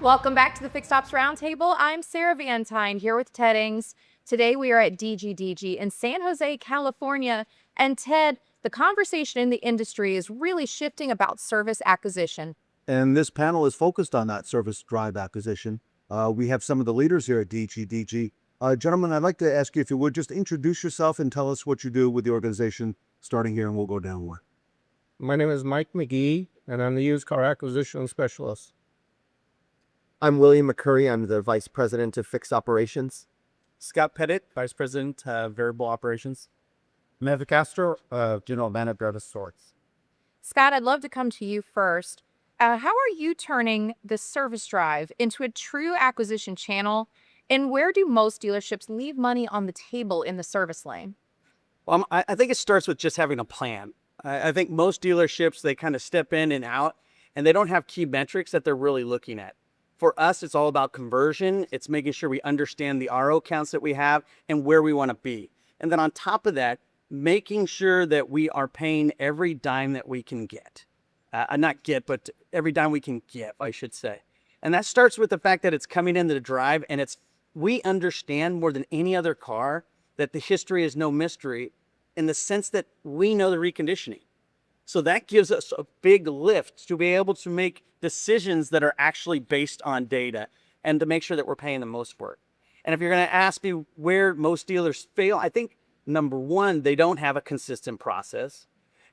Welcome back to the Fixed Ops Roundtable. I'm Sarah Vantine here with Ted Ings. Today we are at DGDG in San Jose, California. And Ted, the conversation in the industry is really shifting about service acquisition. And this panel is focused on that service drive acquisition. We have some of the leaders here at DGDG. Gentlemen, I'd like to ask you if you would just introduce yourself and tell us what you do with the organization, starting here, and we'll go downward. My name is McGhee, and I'm the used car acquisition specialist. I'm Willliam McCurry. I'm the Vice President of Fixed Operations. Scott Pettitt, Vice President, Variable Operations. Neff Castro, General Manager of sorts. Scott, I'd love to come to you first. How are you turning the service drive into a true acquisition channel? And where do most dealerships leave money on the table in the service lane? Well, I think it starts with just having a plan. I think most dealerships, they kind of step in and out, and they don't have key metrics that they're really looking at. For us, it's all about conversion. It's making sure we understand the RO counts that we have and where we want to be. And then on top of that, making sure that we are paying every dime that we can get. Not get, but every dime we can get, I should say. And that starts with the fact that it's coming into the drive, and we understand more than any other car that the history is no mystery in the sense that we know the reconditioning. So that gives us a big lift to be able to make decisions that are actually based on data and to make sure that we're paying the most for it. And if you're going to ask me where most dealers fail, I think number one, they don't have a consistent process.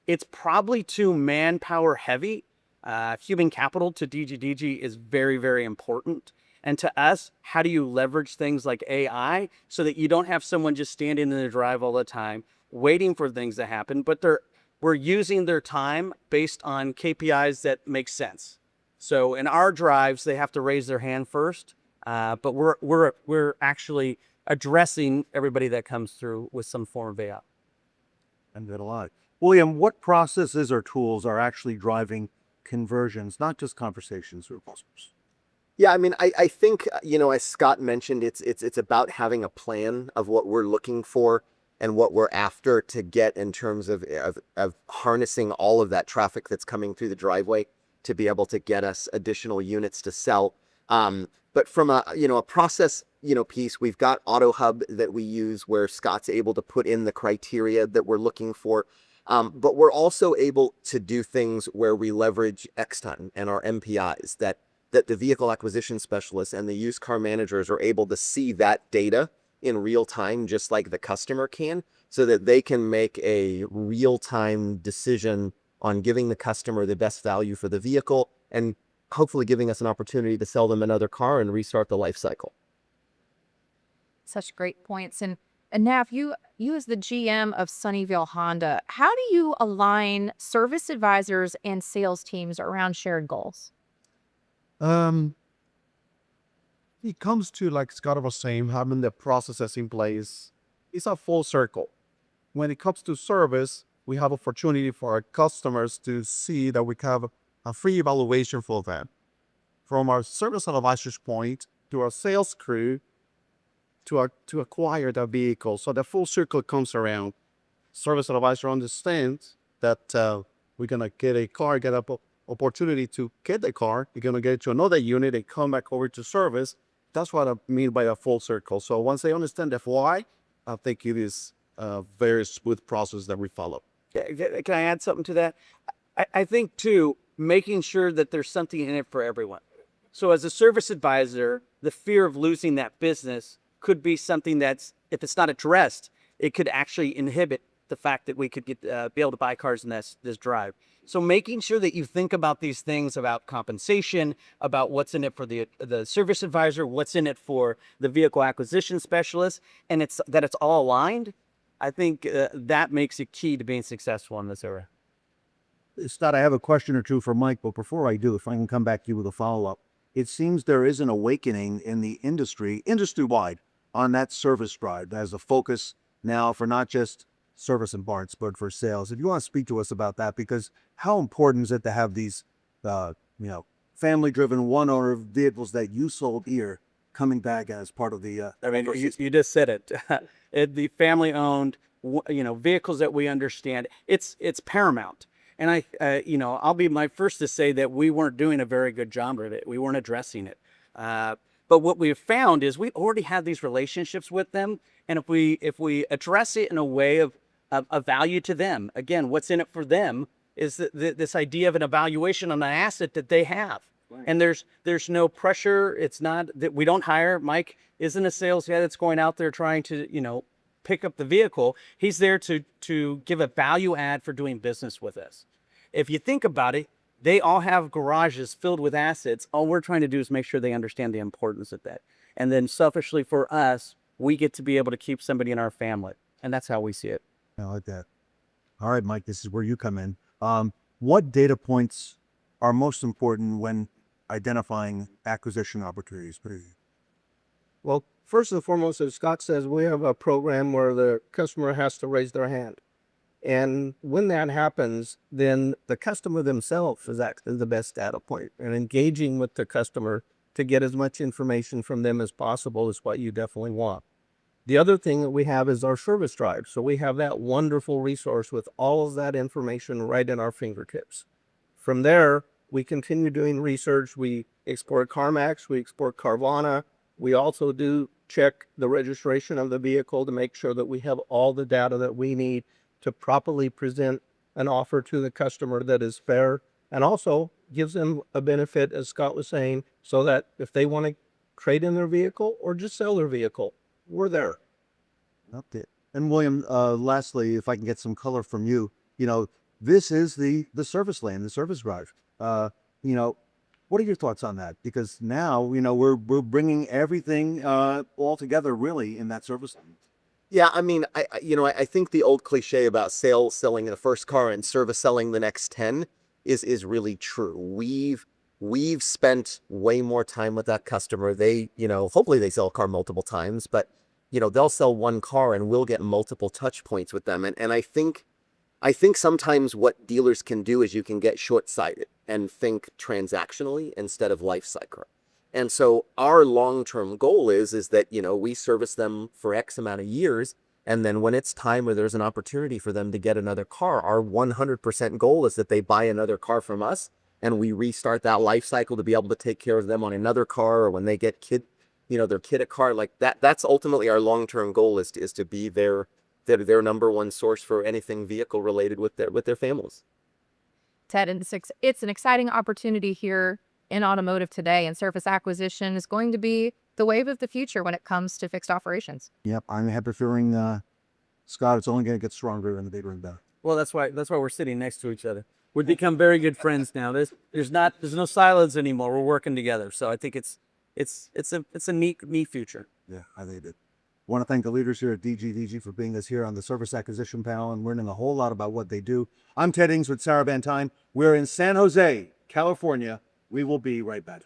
It's probably too manpower heavy. Human capital to DGDG is very, very important. And to us, how do you leverage things like AI so that you don't have someone just standing in the drive all the time, waiting for things to happen, but we're using their time based on KPIs that make sense. So in our drives, they have to raise their hand first, but we're actually addressing everybody that comes through with some form of AI. And that a lot. William, what processes or tools are actually driving conversions, not just conversations or customers? Yeah, I mean, I think, as Scott mentioned, it's about having a plan of what we're looking for and what we're after to get in terms of harnessing all of that traffic that's coming through the driveway to be able to get us additional units to sell. But from a process, piece, we've got AutoHub that we use where Scott's able to put in the criteria that we're looking for. But we're also able to do things where we leverage Xton and our MPIs that the vehicle acquisition specialists and the used car managers are able to see that data in real time, just like the customer can, so that they can make a real-time decision on giving the customer the best value for the vehicle and hopefully giving us an opportunity to sell them another car and restart the life cycle. Such great points. And Neff, you as the GM of Sunnyvale Honda, how do you align service advisors and sales teams around shared goals? It comes to, like Scott was saying, having the processes in place. It's a full circle. When it comes to service, we have opportunity for our customers to see that we have a free evaluation for them. From our service advisor's point to our sales crew to acquire the vehicle. So the full circle comes around. Service advisor understands that we're going to get a car, get an opportunity to get the car. You're going to get to another unit and come back over to service. That's what I mean by a full circle. So once they understand the why, I think it is a very smooth process that we follow. Can I add something to that? I think, too, making sure that there's something in it for everyone. So as a service advisor, the fear of losing that business could be something that's, if it's not addressed, it could actually inhibit the fact that we could be able to buy cars in this drive. So making sure that you think about these things about compensation, about what's in it for the service advisor, what's in it for the vehicle acquisition specialist, and it's all aligned, I think that makes it key to being successful in this area. Scott, I have a question or two for Mike, but before I do, if I can come back to you with a follow-up. It seems there is an awakening in the industry-wide, on that service drive as a focus now for not just service and parts, but for sales. If you want to speak to us about that, because how important is it to have these, family-driven one-owner vehicles that you sold here coming back as part of the... I mean, you just said it. The family-owned, vehicles that we understand, it's paramount. And I'll be my first to say that we weren't doing a very good job of it. We weren't addressing it. But what we've found is we already have these relationships with them, and if we address it in a way of value to them, again, what's in it for them is this idea of an evaluation on an asset that they have. Right. And there's no pressure. It's not that we don't hire. Mike isn't a sales guy that's going out there trying to pick up the vehicle. He's there to give a value add for doing business with us. If you think about it, they all have garages filled with assets. All we're trying to do is make sure they understand the importance of that. And then selfishly for us, we get to be able to keep somebody in our family. And that's how we see it. I like that. All right, Mike, this is where you come in. What data points are most important when identifying acquisition opportunities for you? Well, first and foremost, as Scott says, we have a program where the customer has to raise their hand. And when that happens, then the customer themselves is actually the best data point. And engaging with the customer to get as much information from them as possible is what you definitely want. The other thing that we have is our service drive. So we have that wonderful resource with all of that information right in our fingertips. From there, we continue doing research. We explore CarMax, we explore Carvana. We also do check the registration of the vehicle to make sure that we have all the data that we need to properly present an offer to the customer that is fair and also gives them a benefit, as Scott was saying, so that if they want to trade in their vehicle or just sell their vehicle, we're there. Okay. And William, lastly, if I can get some color from you, this is the service lane, the service drive. What are your thoughts on that? Because now, we're bringing everything all together really in that service lane. Yeah, I mean, I think the old cliche about selling the first car and service selling the next 10 is really true. We've spent way more time with that customer. They, hopefully they sell a car multiple times, but they'll sell one car and we'll get multiple touch points with them. And I think sometimes what dealers can do is you can get short-sighted and think transactionally instead of life cycle. And so our long-term goal is that, we service them for X amount of years. And then when it's time where there's an opportunity for them to get another car, our 100% goal is that they buy another car from us and we restart that life cycle to be able to take care of them on another car, or when they get their kid a car like that. That's ultimately our long-term goal is to be their number one source for anything vehicle related with their families. Ted, and it's an exciting opportunity here in automotive today, and service acquisition is going to be the wave of the future when it comes to fixed operations. Yep, I'm happy feeling, Scott, it's only going to get stronger and bigger and better. Well, that's why we're sitting next to each other. We've become very good friends now. There's no silos anymore. We're working together. So I think it's a neat future. Yeah, I think it. I want to thank the leaders here at DGDG for being us here on the service acquisition panel and learning a whole lot about what they do. I'm Ted Ings with Sarah Vantine. We're in San Jose, California. We will be right back.